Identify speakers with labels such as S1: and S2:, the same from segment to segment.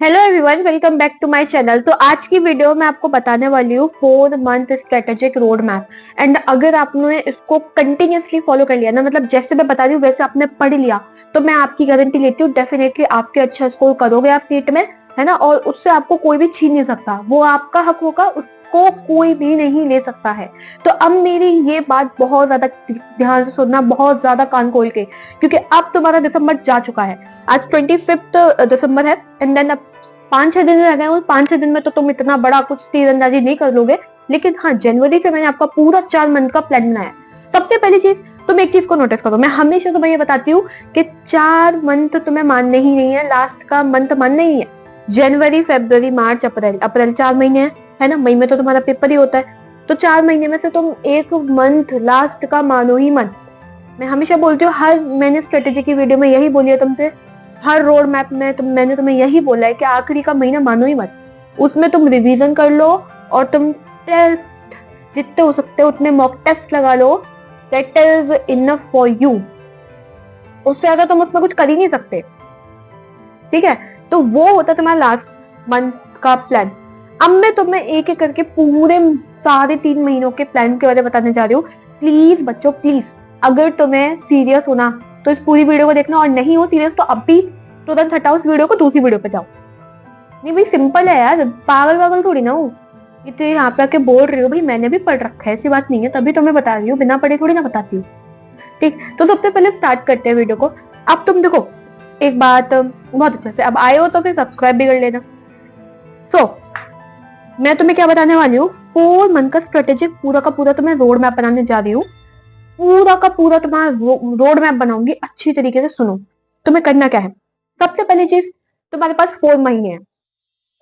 S1: Hello everyone, welcome back to my channel. तो आज की वीडियो में आपको बताने वाली हूँ 4 month strategic road map. And अगर आपने इसको कंटिन्यूअसली फॉलो कर लिया ना, मतलब जैसे मैं बता रही हूँ वैसे आपने पढ़ लिया, तो मैं आपकी गारंटी लेती हूँ डेफिनेटली आपके अच्छा स्कोर करोगे आप नीट में, है ना। और उससे आपको कोई भी छीन नहीं सकता, वो आपका हक होगा, उसको कोई भी नहीं ले सकता है। तो अब मेरी ये बात बहुत ज्यादा ध्यान से सुनना, बहुत ज्यादा कान खोल के, क्योंकि अब तुम्हारा दिसंबर जा चुका है। आज 25 दिसंबर है एंड देन अब 5-6 दिन रह गए। उस 5-6 दिन में तो तुम इतना बड़ा कुछ तीरंदाजी नहीं कर लोगे, लेकिन हाँ, जनवरी से मैंने आपका पूरा 4 मंथ का प्लान बनाया। सबसे पहली चीज, तुम एक चीज को नोटिस करो, मैं हमेशा तुम्हें ये बताती हूँ कि 4 मंथ तुम्हें मानने ही नहीं है, लास्ट का मंथ मानना ही है। जनवरी, फरवरी, मार्च, अप्रैल, अप्रैल 4 महीने है ना, मई में तो तुम्हारा पेपर ही होता है। तो 4 महीने में से तुम एक मंथ लास्ट का मानो ही मत। मैं हमेशा बोलती हूँ, हर मैंने स्ट्रेटेजी की वीडियो में यही बोली है तुमसे, हर रोड मैप में मैंने तुम्हें यही बोला है कि आखिरी का महीना मानो ही मत। उसमें तुम रिवीजन कर लो और तुम जितने हो सकते हो उतने मॉक टेस्ट लगा लो। That is enough for you. उससे ज्यादा तुम उसमें कुछ कर ही नहीं सकते, ठीक है। तो वो होता तुम्हारा लास्ट मंथ का प्लान। अब मैं तुम्हें एक एक करके पूरे साढ़े 3 महीनों के प्लान के बारे में बताने जा रही हूँ। प्लीज बच्चों, प्लीज, अगर तुम्हें सीरियस होना तो इस पूरी वीडियो को देखना, और नहीं हो सीरियस तो अभी तुरंत हटाओ इस वीडियो को, दूसरी वीडियो पे जाओ। नहीं भाई, सिंपल है यार, पागल वागल थोड़ी ना हूँ। इतने यहाँ पे आके बोल रही हो, भाई मैंने भी पढ़ रखा है, ऐसी बात नहीं है, तभी तुम्हें बता रही हूँ, बिना पढ़े थोड़ी ना बताती हूँ। ठीक, तो सबसे पहले स्टार्ट करते हैं वीडियो को। अब तुम देखो एक बात, बहुत अच्छे से अब आए हो तो फिर सब्सक्राइब भी कर लेना। सो मैं तुम्हें क्या बताने वाली हूँ, 4 मंथ का स्ट्रेटेजिक पूरा का पूरा तुम्हें रोड मैप बनाने जा रही हूँ। पूरा का पूरा तुम्हारा रोड मैप बनाऊंगी, अच्छी तरीके से सुनो। तुम्हें करना क्या है, सबसे पहली चीज, तुम्हारे पास 4 महीने हैं,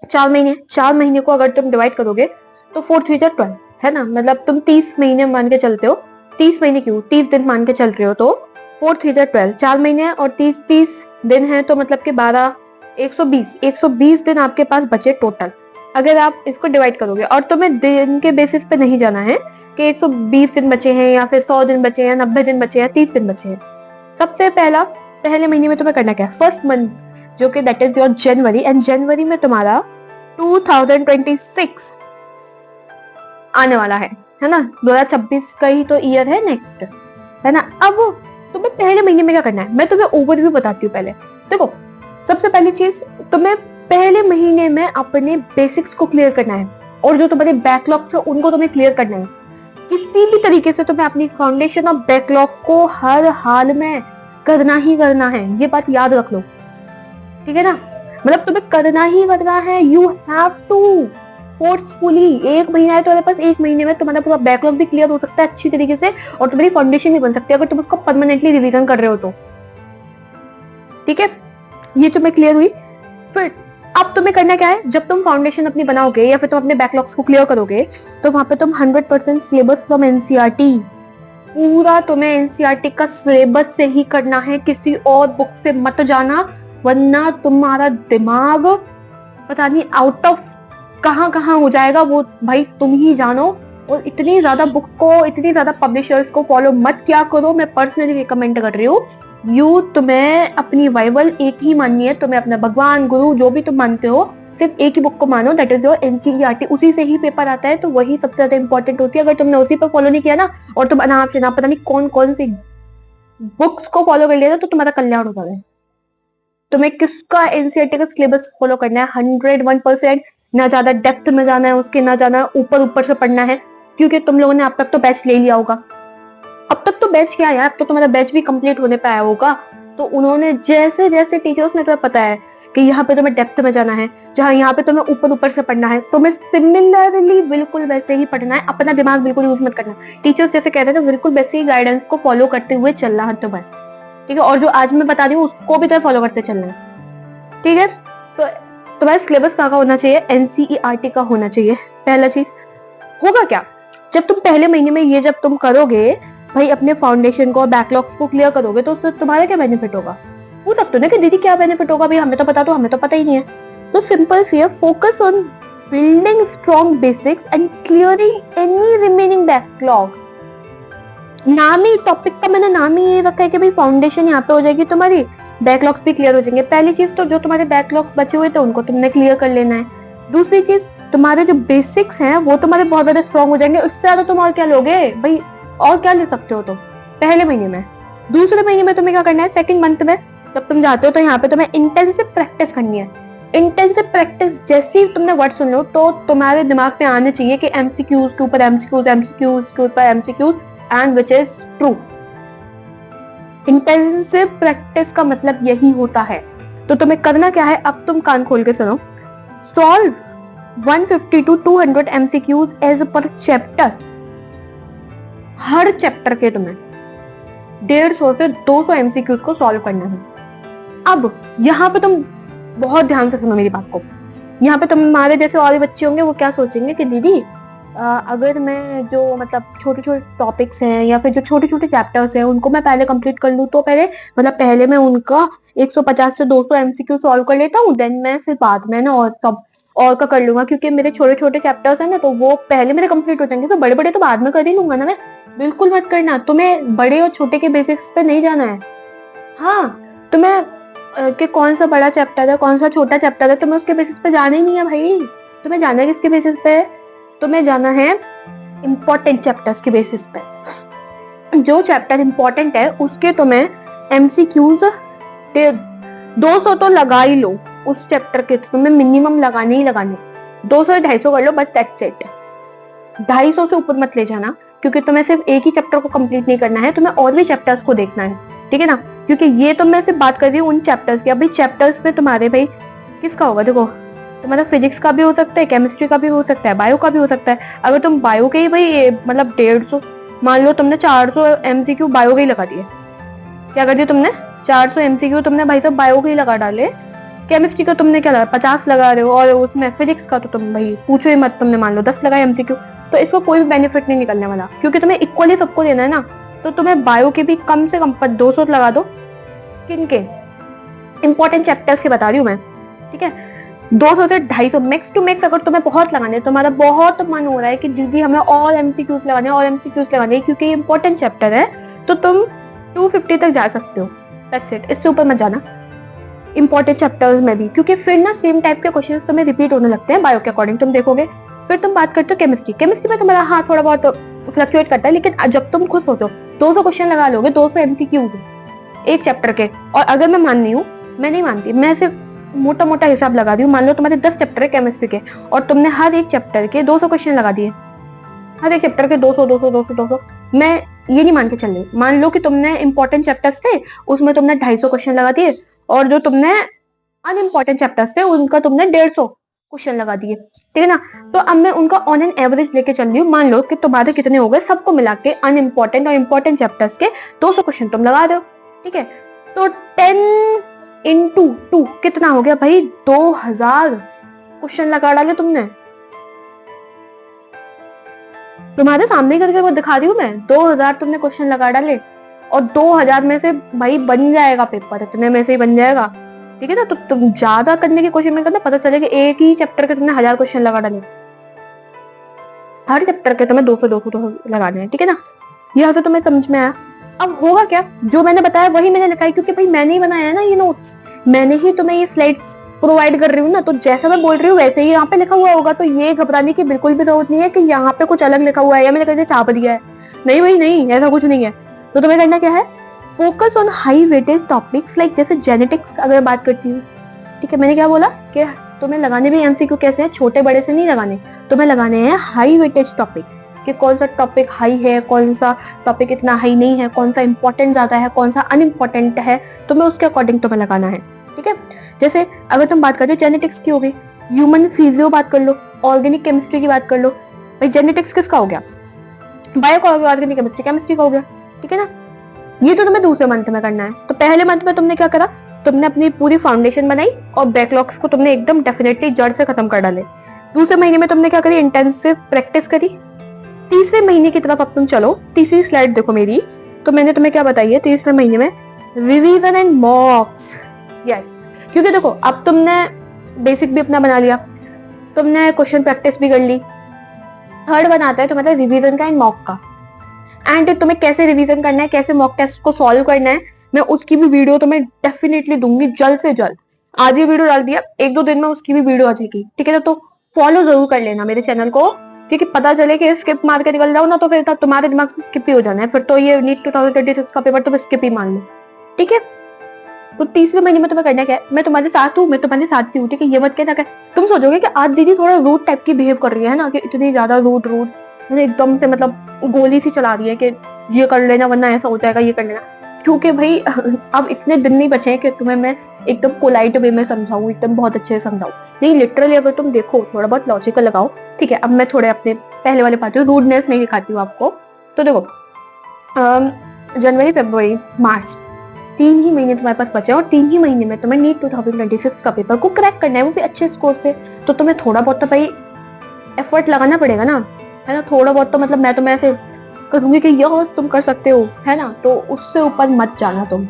S1: 4 महीने, 4 महीने को अगर तुम डिवाइड करोगे तो 4 3 12 है ना, मतलब तुम 30 महीने मान के चलते हो। 30 महीने क्यों, 30 दिन मान के चल रहे हो, तो 4 3 12 4 महीने और 30 30 दिन है, तो मतलब कि 12, 120 दिन आपके पास बचे टोटल। अगर आप इसको डिवाइड करोगे, और तुम्हें दिन के बेसिस पे नहीं जाना है कि 120 दिन बचे हैं या फिर 100 दिन बचे हैं, 90 दिन बचे हैं, 30 दिन बचे हैं। सबसे पहला, पहले महीने में तुम्हें करना क्या है, फर्स्ट मंथ जो कि that is your January, and जनवरी में तुम्हारा 2026 आने वाला है ना, 2026 का ही तो ईयर है नेक्स्ट, है ना। अब तुम्हें पहले महीने में क्या करना है, मैं तुम्हें ओवरव्यू बताती हूँ। पहले देखो, सबसे पहली चीज, तुम्हें पहले महीने में अपने बेसिक्स को क्लियर करना है, और जो तुम्हारे बैकलॉग्स है उनको तुम्हें क्लियर करना है। किसी भी तरीके से तुम्हें अपनी फाउंडेशन और बैकलॉग को हर हाल में करना ही करना है, ये बात याद रख लो, ठीक है ना। मतलब तुम्हें करना ही करना है, यू हैव टू फोर्सफुली। एक महीना है तुम्हारे पास, एक महीने में तुम्हारा पूरा बैकलॉग भी क्लियर हो सकता है अच्छी तरीके से, और तुम्हारी फाउंडेशन भी बन सकती है अगर तुम उसको परमानेंटली रिवीजन कर रहे हो तो, ठीक है। ये तुम्हें क्लियर हुई। फिर अब तुम्हें करना क्या है, जब तुम फाउंडेशन अपनी बनाओगे या फिर तुम अपने बैकलॉग्स को क्लियर करोगे, तो वहां पे तुम 100% सिलेबस फ्रॉम एनसीईआरटी, पूरा तुम्हें एनसीईआरटी का सिलेबस से ही करना है, किसी और बुक से मत जाना, वरना तुम्हारा दिमाग पता नहीं आउट ऑफ कहाँ हो जाएगा, वो भाई तुम ही जानो। और इतनी ज्यादा बुक्स को, इतनी ज्यादा पब्लिशर्स को फॉलो मत क्या करो, मैं पर्सनली रिकमेंड कर रही हूँ। तुम्हें अपनी बाइबल एक ही माननी है, तुम्हें अपना भगवान, गुरु, जो भी तुम मानते हो, सिर्फ एक ही बुक को मानो, दैट इज योर एनसीईआरटी। उसी से ही पेपर आता है, तो वही सबसे ज्यादा इंपॉर्टेंट होती है। अगर तुमने उसी पर फॉलो नहीं किया ना, और तुम अनाप शनाप पता नहीं कौन कौन सी बुक्स को फॉलो कर लिया, तो तुम्हारा कल्याण हो जाएगा। तुम्हें किसका एनसीईआरटी का सिलेबस फॉलो करना है, 101%। ना ज्यादा डेप्थ में जाना है उसके, ना जाना ऊपर ऊपर से पढ़ना है, क्योंकि तुम लोगों ने अब तक तो बैच ले लिया होगा। अब तक तो बैच क्या है, अब तो तुम्हारा बैच भी कंप्लीट होने पे आया होगा। तो उन्होंने जैसे जैसे टीचर्स ने तुम्हें पता है कि यहाँ पे तुम्हें डेप्थ में जाना है, जहाँ यहाँ पे तुम्हें ऊपर ऊपर से पढ़ना है, तुम्हें सिमिलरली बिल्कुल वैसे ही पढ़ना है, अपना दिमाग बिल्कुल यूज मत करना। टीचर्स जैसे कहते हैं, तो बिल्कुल वैसे ही गाइडेंस को फॉलो करते हुए चलना है तुम्हें, ठीक है। और जो आज मैं बता रही हूँ उसको भी तुम्हें फॉलो करते चलना है, ठीक है। तो तुम्हारा सिलेबस कहाँ का होना चाहिए, एनसीईआरटी का होना चाहिए, पहला चीज। होगा क्या, जब तुम पहले महीने में ये जब तुम करोगे भाई, अपने फाउंडेशन को, बैकलॉग्स को क्लियर करोगे, तो तुम्हारा क्या बेनिफिट होगा। पूछ सकते हो ना कि दीदी क्या बेनिफिट होगा, भाई हमें तो पता, तो हमें तो पता ही नहीं है। तो सिंपल सी है, focus on building strong basics and clearing any remaining backlog. नाम ही टॉपिक का मैंने नाम ही ये रखा है कि भाई फाउंडेशन यहाँ पे हो जाएगी तुम्हारी, बैकलॉग्स भी क्लियर हो जाएंगे। पहली चीज तो जो तुम्हारे बैकलॉग्स बचे हुए थे उनको तुमने क्लियर कर लेना है। दूसरी चीज, तुम्हारे जो बेसिक्स हैं वो तुम्हारे बहुत ज्यादा स्ट्रॉन्ग हो जाएंगे। उससे ज्यादा तुम और क्या लोगे भाई, और क्या ले सकते हो तुम पहले महीने में। दूसरे महीने में तुम्हें क्या करना है, सेकंड मंथ में जब तुम जाते हो तो यहाँ पे तुम्हें इंटेंसिव प्रैक्टिस करनी है। इंटेंसिव प्रैक्टिस जैसे ही तुमने वर्ड सुन लो तो तुम्हारे दिमाग में आने चाहिए कि एमसीक्यूज के ऊपर एमसीक्यूज, एमसीक्यूज के ऊपर MCQs, and which is true. Intensive practice का मतलब यही होता है। तो तुम्हें करना क्या है, अब तुम कान खोल के सुनो। Solve 150 to 200 MCQs as per chapter. हर चैप्टर के तुम्हें 150 से 200 एमसीक्यूज को सॉल्व करना है। अब यहाँ पे तुम बहुत ध्यान से सुनो मेरी बात को। यहाँ पे तुम्हारे जैसे और भी बच्चे होंगे, वो क्या सोचेंगे कि दीदी अगर मैं जो मतलब छोटे छोटे टॉपिक्स हैं या फिर जो छोटे छोटे चैप्टर्स हैं उनको मैं पहले कंप्लीट कर लूँ तो पहले मैं उनका 150 से 200 एमसीक्यू सॉल्व कर लेता हूँ, देन मैं फिर बाद में ना और सब और का कर लूंगा, क्योंकि मेरे छोटे छोटे चैप्टर्स हैं ना तो वो पहले मेरे कंप्लीट हो जाएंगे, तो बड़े बड़े तो बाद में कर ही लूंगा ना मैं। बिल्कुल मत करना, तुम्हें बड़े और छोटे के बेसिक्स पे नहीं जाना है। हाँ, तुम्हें कि कौन सा बड़ा चैप्टर है कौन सा छोटा चैप्टर है, तुम्हें उसके बेसिस पे जाना ही नहीं है भाई। तुम्हें जाना है किसके बेसिस पे, तुम्हें जाना है इंपॉर्टेंट चैप्टर्स के बेसिस पे। जो चैप्टर इंपॉर्टेंट है उसके तुम्हें एमसीक्यूज 200 तो लगा ही लो। उस चैप्टर के तुम्हें मिनिमम लगाने ही लगाने, 200 या 250 कर लो बस, दैट्स इट। 250 से ऊपर मत ले जाना, क्योंकि तुम्हें सिर्फ एक ही चैप्टर को कंप्लीट नहीं करना है, तुम्हें और भी चैप्टर्स को देखना है, ठीक है ना। क्योंकि ये तो मैं सिर्फ बात कर रही हूँ उन चैप्टर्स की। अभी चैप्टर्स में तुम्हारे भाई किसका होगा, देखो तुम्हारा फिजिक्स का भी हो सकता है, केमिस्ट्री का भी हो सकता है, बायो का भी हो सकता है। अगर तुम बायो के ही भाई मतलब 150, मान लो तुमने 400 एमसीक्यू बायो के ही लगा दिए, क्या कर दिया तुमने, 400 एमसीक्यू तुमने भाई साहब बायो के ही लगा डाले। केमिस्ट्री का तुमने क्या लगा, 50 लगा रहे हो, और उसमें फिजिक्स का तो तुम भाई पूछो ही मत, तुमने मान लो 10 लगाए एमसीक्यू, तो इसको कोई भी बेनिफिट नहीं निकलने वाला, क्योंकि तुम्हें इक्वली सबको देना है ना। तो तुम्हें बायो के भी कम से कम 200 लगा दो। किनके, इंपॉर्टेंट चैप्टर्स के बता रही हूँ मैं, ठीक है। 200 से 250 मैक्स टू मैक्स। अगर तुम्हें बहुत लगाने, तुम्हारा बहुत मन हो रहा है कि दीदी हमें और एमसीक्यूज लगाने और एमसीक्यूज लगाने क्योंकि ये इंपॉर्टेंट चैप्टर है, तो तुम 250 तक जा सकते हो, दैट्स इट। इससे ऊपर मत जाना इंपॉर्टेंट चैप्टर्स में भी, क्योंकि फिर ना सेम टाइप के क्वेश्चंस तुम्हें रिपीट होने लगते हैं बायो के अकॉर्डिंग, तुम देखोगे। फिर तुम बात करते हो केमिस्ट्री में तुम्हारा हाँ थोड़ा बहुत फ्लक्चुएट करता है, लेकिन जब तुम खुद सोचो 200 क्वेश्चन लगा लोगे, 200 एमसीक्यू एक चैप्टर के। और अगर मैं मान रही हूँ, मैं नहीं मानती, मैं सिर्फ मोटा मोटा हिसाब लगा रही हूँ, मान लो तुम्हारे 10 चैप्टर है केमिस्ट्री के और तुमने हर एक चैप्टर के 200 क्वेश्चन लगा दिए, हर एक चैप्टर के 200 200 200 200। मैं ये नहीं मान के चल रही, मान लो कि तुमने इंपॉर्टेंट चैप्टर्स थे उसमें तुमने 250 क्वेश्चन लगा दिए, और जो तुमने अनइम्पॉर्टेंट चैप्टर्स थे उनका तुमने 150 क्वेश्चन लगा दिए, ठीक है ना। तो अब मैं उनका ऑन एन एवरेज लेके चल रही हूँ। मान लो कि तुम्हारे कितने हो गए, सबको मिला के अनइम्पॉर्टेंट और इंपॉर्टेंट चैप्टर्स के 200 क्वेश्चन तुम लगा दो, ठीक है। तो 10 into 2 कितना हो गया भाई, 2000 क्वेश्चन लगा डाले तुमने। तुम्हारे सामने करके वो दिखा रही हूँ मैं, 2000 तुमने क्वेश्चन लगा डाले, और 2000 में से भाई बन जाएगा पेपर, इतने में से ही बन जाएगा, ठीक है ना। तो तुम ज्यादा करने की कोशिश में करना, पता चलेगा एक ही चैप्टर के तुमने 1000 क्वेश्चन लगा डाले, हर चैप्टर के तुम्हें 200 200 लगाने हैं, ठीक है ना। यह तो तुम्हें समझ में आया। अब होगा क्या, जो मैंने बताया वही मैंने लिखा है, क्योंकि भाई मैंने ही बनाया है ना ये नोट्स, मैंने ही तुम्हें ये स्लाइड्स प्रोवाइड कर रही हूँ ना, तो जैसा मैं बोल रही हूँ वैसे ही यहाँ पे लिखा हुआ होगा। तो ये घबराने की बिल्कुल भी जरूरत नहीं है कि यहाँ पे कुछ अलग लिखा हुआ है या मैंने कहीं छाप दिया है, नहीं भाई नहीं, ऐसा कुछ नहीं है। तो तुम्हें करना क्या है, focus on high weightage topics like जैसे जेनेटिक्स अगर बात करती हूँ, ठीक है। मैंने क्या बोला कि तुम्हें लगाने भी एमसीक्यू कैसे है, छोटे बड़े से नहीं लगाने, तुम्हें लगाने हैं हाई वेटेज टॉपिक, कि कौन सा टॉपिक हाई है, कौन सा टॉपिक इतना हाई नहीं है, कौन सा इंपॉर्टेंट ज्यादा है, कौन सा अनइम्पॉर्टेंट है, तुम्हें उसके अकॉर्डिंग तुम्हें लगाना है, ठीक है। जैसे अगर तुम बात कर रहे हो जेनेटिक्स की हो गई, ह्यूमन फिजियो बात कर लो, ऑर्गेनिक केमिस्ट्री की बात कर लो। भाई जेनेटिक्स किसका हो गया, बायो का हो गया, ऑर्गेनिक केमिस्ट्री केमिस्ट्री का हो गया, ठीक है ना। ये तो तुम्हें दूसरे मंथ में करना है। तो पहले मंथ में तुमने क्या करा, तुमने अपनी पूरी फाउंडेशन बनाई और बैकलॉग्स को तुमने एकदम डेफिनेटली जड़ से खत्म कर डाले। दूसरे महीने में तुमने क्या करी, इंटेंसिव प्रैक्टिस करी। तीसरे महीने की तरफ अब तुम चलो, तीसरी स्लाइड देखो मेरी, तो मैंने तुम्हें क्या बताई है तीसरे महीने में, रिवीजन एंड मॉक्स। यस, क्योंकि देखो अब तुमने बेसिक भी अपना बना लिया, तुमने क्वेश्चन प्रैक्टिस भी कर ली, थर्ड बनाता है तुम्हारा रिवीजन का एंड मॉक का। एंड तुम्हें कैसे रिवीजन करना है, कैसे मॉक टेस्ट को सॉल्व करना है, मैं उसकी भी वीडियो तुम्हें डेफिनेटली दूंगी जल्द से जल्द। आज ये वीडियो डाल दिया, 1-2 दिन में उसकी भी वीडियो आ जाएगी, ठीक है? तो फॉलो जरूर कर लेना मेरे चैनल को, क्योंकि पता चले कि स्किप मार के निकल जाओ ना तो फिर तुम्हारे दिमाग से स्किप ही हो जाना है, फिर तो ये नीट 2026 का पेपर तुम स्किप ही मान लो, ठीक है? तो तीसरे महीने में तुम्हें करना क्या है, मैं तुम्हारे साथ हूँ, मैं तुम्हारे साथ ही हूँ, ठीक है? ये मत कहना कि तुम सोचोगे कि आज दीदी थोड़ा रूड टाइप की बिहेव कर रही है ना, कि इतनी ज्यादा रूड रूड एकदम से मतलब गोली सी चला रही है कि ये कर लेना वरना ऐसा हो जाएगा, ये कर लेना। क्योंकि भाई अब इतने दिन नहीं बचे हैं कि तुम्हें मैं एकदम पोलाइट वे में समझाऊं, एकदम बहुत अच्छे से समझाऊं। नहीं, लिटरली अगर तुम देखो, थोड़ा बहुत लॉजिकल लगाओ, ठीक है? अब मैं थोड़े अपने पहले वाले पाती हूँ, रूडनेस नहीं दिखाती हूँ आपको। तो देखो, जनवरी, फरवरी, मार्च, 3 ही महीने तुम्हारे पास बचे हैं, और 3 ही महीने में तुम्हें नीट 2026 का पेपर को क्रैक करना है, वो भी अच्छे स्कोर से। तो तुम्हें थोड़ा बहुत तो भाई एफर्ट लगाना पड़ेगा ना, है ना? थोड़ा बहुत तो मतलब मैं तुम्हें ऐसे कहूंगी कि यस तुम कर सकते हो, है ना? तो उससे ऊपर मत जाना तुम,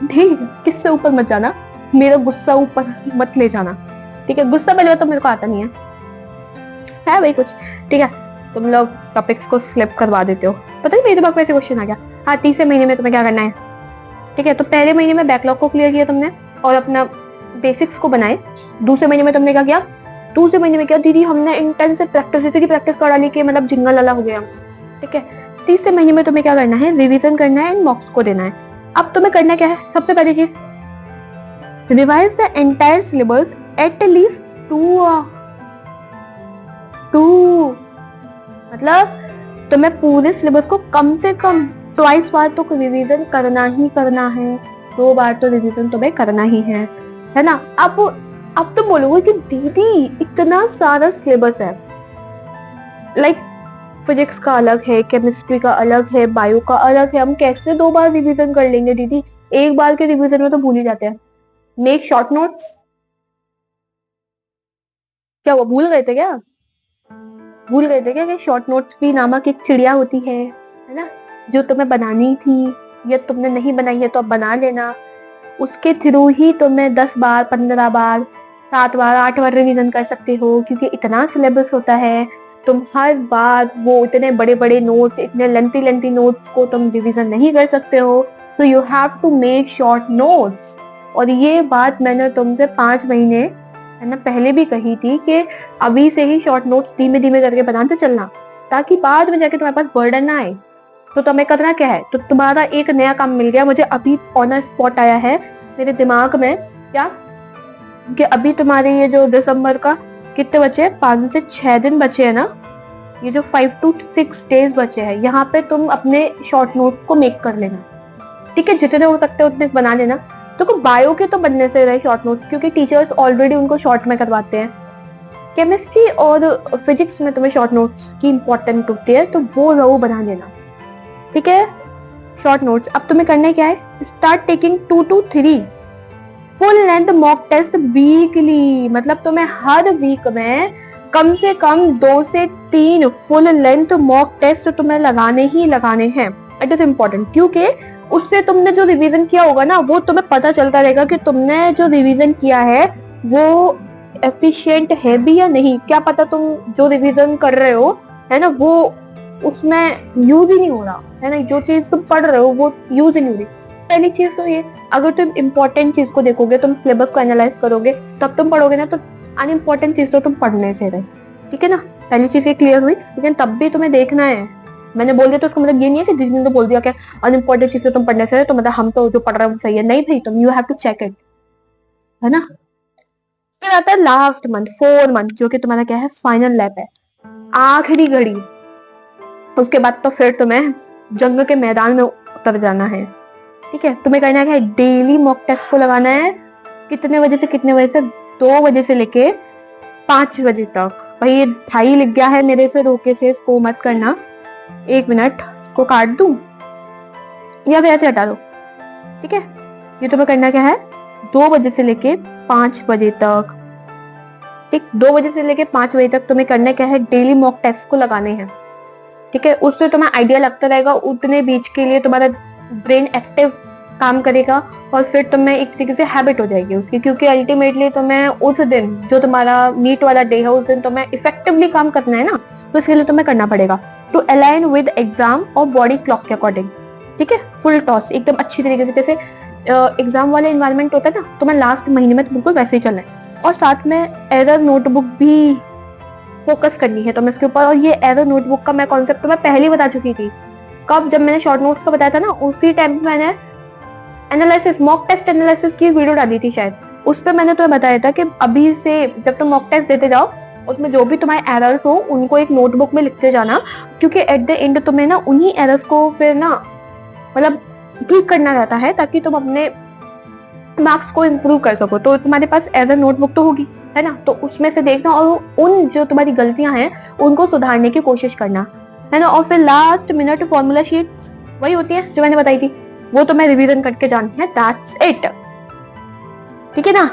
S1: ठीक? किससे ऊपर मत जाना, मेरा गुस्सा ऊपर मत ले जाना, ठीक है? गुस्सा पहले तो मेरे को आता नहीं है भाई कुछ, ठीक है? तुम लोग टॉपिक्स को स्लिप करवा देते हो। पता नहीं मेरे दिमाग में ऐसे क्वेश्चन आ गया। हाँ, तीसरे महीने में तुम्हें क्या करना है, ठीक है? तो पहले महीने में बैकलॉग को क्लियर किया तुमने और अपना बेसिक्स को बनाए। दूसरे महीने में तुमने क्या किया, दूसरे महीने में क्या दीदी, हमने इंटेंसिव प्रैक्टिस, इतनी प्रैक्टिस करा ली कि मतलब जिंगल लाला हो गया, ठीक है? तीसरे महीने में तुम्हें क्या करना है, रिवीजन करना है एंड मॉक्स को देना है। अब तुम्हें करना क्या है, सबसे पहली चीज, revise the entire syllabus at least two, मतलब तुम्हें पूरे सिलेबस को कम से कम ट्वाइस बार तो रिवीजन करना ही करना है, 2 बार तो रिवीजन तुम्हें करना ही है ना? अब तुम बोलोगे कि दीदी इतना सारा सिलेबस है, लाइक फिजिक्स का अलग है, केमिस्ट्री का अलग है, बायो का अलग है, हम कैसे 2 बार रिवीजन कर लेंगे दीदी? एक बार के रिवीजन में तो भूल ही जाते हैं। Make short notes. क्या वो भूल गए थे क्या? भूल गए थे क्या कि शॉर्ट नोट्स भी नामक एक चिड़िया होती है ना? जो तुम्हें बनानी थी, या तुमने नहीं बनाई है तो अब बना लेना। उसके थ्रू ही तुम्हें 10 बार, 15 बार, 7 बार, 8 बार रिवीजन कर सकते हो, क्योंकि इतना सिलेबस होता है। तुम हर बार वो इतने बड़े बड़े नोट्स, इतने लेंथी लेंथी नोट्स को तुम रिवीजन नहीं कर सकते हो। So you have to make short notes. और ये बात मैंने तुमसे 5 महीने है ना पहले भी कही थी कि अभी से ही शॉर्ट नोट्स धीमे धीमे करके बनाते चलना, ताकि बाद में जाके तुम्हारे पास बर्डन ना आए। तो तुम्हें करना क्या है, तो तुम्हारा एक नया काम मिल गया मुझे, अभी ऑन स्पॉट आया है मेरे दिमाग में, क्या कि अभी तुम्हारे ये जो दिसंबर का कितने बचे, 5 से 6 दिन बचे हैं ना, ये जो 5 to 6 डेज बचे हैं, यहाँ पे तुम अपने शॉर्ट नोट को मेक कर लेना, ठीक है? जितने हो सकते हैं उतने बना लेना। तो बायो के तो बनने से रहे शॉर्ट नोट, क्योंकि टीचर्स ऑलरेडी उनको शॉर्ट में करवाते हैं। केमिस्ट्री और फिजिक्स में तुम्हें शॉर्ट नोट्स की इंपॉर्टेंट होती है, तो वो जरूर बना लेना, ठीक है? Short notes. अब तुम्हें करना क्या है, start taking 2 to 3 full length mock test weekly, मतलब तुम्हें हर वीक में कम से कम 2 से 3 फुल लेंथ मॉक टेस्ट तुम्हें लगाने ही लगाने हैं। इट इज इम्पोर्टेंट, क्योंकि उससे तुमने जो रिवीजन किया होगा ना, वो तुम्हें पता चलता रहेगा कि तुमने जो रिवीजन किया है वो एफिशिएंट है भी या नहीं। क्या पता तुम जो रिवीजन कर रहे हो, है ना, वो उसमें यूज ही नहीं हो रहा, है ना? जो चीज तुम पढ़ रहे हो वो यूज ही नहीं हो रही। पहली चीज तो ये, अगर तुम इम्पोर्टेंट चीज को देखोगे, तुम सिलेबस को एनालाइज करोगे, तब तुम पढ़ोगे ना, तो अनइम्पोर्टेंट चीज तो तुम पढ़ने से रहे, ठीक है ना? पहली चीज ये क्लियर हुई। लेकिन तब भी तुम्हें देखना है, मैंने बोल दिया तो उसका मतलब ये नहीं है कि दीदी ने तो बोल दिया कि अनइम्पोर्टेंट चीज तुम पढ़ने से तो मतलब हम तो जो पढ़ रहे हैं वो सही है। नहीं भाई, तुम you have to check it, है ना? फिर आता है लास्ट मंथ, 4 मंथ, जो कि तुम्हारा क्या है, फाइनल लैब है, आखिरी घड़ी। उसके बाद तो फिर तुम्हें जंग के मैदान में उतर जाना है, ठीक है? तुम्हें करना है, डेली मॉक टेस्ट को लगाना है। कितने बजे से कितने बजे से, 2 बजे से लेके 5 बजे तक। भाई ये ढाई लिख गया है मेरे से, रोके से इसको मत करना। 1 मिनट, इसको काट दूं या फिर ऐसे हटा दो, ठीक है? ये तुम्हें करना क्या है, 2 बजे से लेके 5 बजे तक, ठीक? 2 बजे से लेके 5 बजे तक तुम्हें करना क्या है, डेली मॉक टेस्ट को लगाने हैं, ठीक है? उससे तुम्हें आइडिया लगता रहेगा, उतने बीच के लिए तुम्हारा ब्रेन एक्टिव काम करेगा, और फिर तुम्हें एक तरीके से हैबिट हो जाएगी उसकी, क्योंकि अल्टीमेटली तुम्हें उस दिन जो तुम्हारा नीट वाला डे है, उस दिन तुम्हें इफेक्टिवली काम करना है ना, तो इसके लिए तुम्हें करना पड़ेगा टू अलाइन विद एग्जाम और बॉडी क्लॉक के अकॉर्डिंग, ठीक है, फुल टॉस एकदम अच्छी तरीके से, जैसे एग्जाम वाले एनवायरनमेंट होता है ना, तो मैं लास्ट महीने में तो बिल्कुल वैसे ही चलना है। और साथ में एरर नोटबुक भी फोकस करनी है तो मैं इसके ऊपर। और ये एरर नोटबुक का मैं कॉन्सेप्ट तो मैं पहले ही बता चुकी थी। कब? जब मैंने शॉर्ट नोट्स का बताया था ना, उसी टाइम पे मैंने एनालिसिस, मॉक टेस्ट एनालिसिस की वीडियो डाली थी शायद। उस पर मैंने तुम्हें बताया था कि अभी से जब तुम मॉक टेस्ट देते जाओ, उसमें जो भी तुम्हारे एरर्स हो उनको एक नोटबुक में लिखते जाना, क्योंकि एट द एंड तुम्हें ना उन्हीं एरर्स को फिर ना मतलब ठीक करना रहता है, ताकि तुम अपने मार्क्स को इम्प्रूव कर सको। तो तुम्हारे पास एरर नोटबुक तो होगी, है ना, तो उसमें से देखना और उन जो तुम्हारी गलतियां हैं उनको सुधारने की कोशिश करना, है ना। और फिर लास्ट मिनट फॉर्मूला शीट्स वही होती है जो मैंने बताई थी, वो तो मैं रिवीजन करके जानी है। दैट्स इट, ठीक है ना,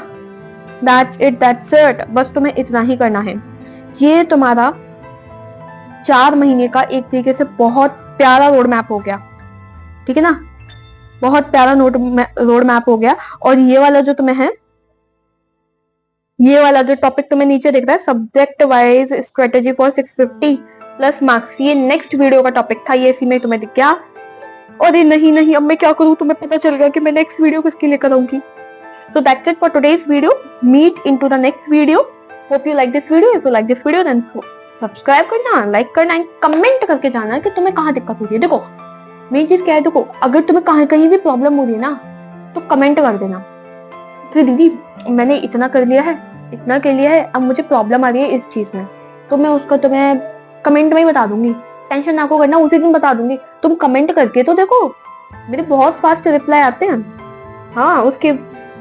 S1: दैट्स इट, दैट्स इट, बस तुम्हें इतना ही करना है। ये तुम्हारा 4 महीने का एक तरीके से बहुत प्यारा रोड मैप हो गया, ठीक है ना, बहुत प्यारा रोड मैप हो गया। और ये वाला जो तुम्हें है, ये वाला जो टॉपिक तुम्हें नीचे दिख रहा है, subject wise strategy for 650 plus marks, ये नेक्स्ट वीडियो का टॉपिक था, ये इसी में तुम्हें दिख गया। और ये नहीं, अब मैं क्या करूं, तुम्हें पता चल गया कि मैं नेक्स्ट वीडियो किसके लिए कराऊंगी। So that's it for today's video. Meet into the next video. Hope you like this video. If you like this video, then subscribe करना, लाइक करना, कमेंट करके जाना कि तुम्हें कहाँ दिक्कत हो रही है। देखो मेन चीज क्या है, देखो अगर तुम्हें कहीं भी प्रॉब्लम हो रही है ना, तो कमेंट कर देना कि दीदी मैंने इतना कर लिया है, इतना कर लिया है, अब मुझे प्रॉब्लम आ रही है इस चीज में, तो मैं उसका तुम्हें कमेंट में ही बता दूंगी। टेंशन ना को करना, उसी दिन बता दूंगी। तुम कमेंट करके तो देखो, मेरे बहुत फास्ट रिप्लाई आते हैं। हाँ, उसके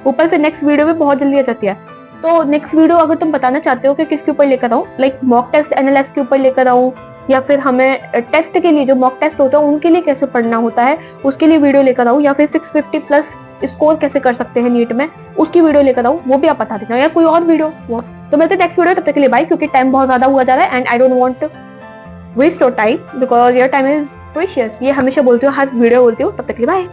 S1: ऊपर से नेक्स्ट वीडियो भी बहुत जल्दी आ जाती है। तो नेक्स्ट वीडियो अगर तुम बताना चाहते हो कि किसके ऊपर लेकर आऊं, लाइक मॉक टेस्ट एनालिसिस के ऊपर लेकर आऊं, या फिर हमें टेस्ट के लिए जो मॉक टेस्ट होता है उनके लिए कैसे पढ़ना होता है उसके लिए वीडियो लेकर आऊं, या फिर 650 प्लस स्कोर कैसे कर सकते हैं नीट में उसकी वीडियो लेकर आऊं, वो भी आप बता देना, या कोई और वीडियो वो। तो मिलते हैं नेक्स्ट वीडियो, तब तक के लिए बाय, क्योंकि टाइम बहुत ज्यादा हुआ जा रहा है and I don't want to waste your time because your time is precious. ये हमेशा बोलती हूँ, हर वीडियो बोलती हूँ। तब तक के लिए बाय।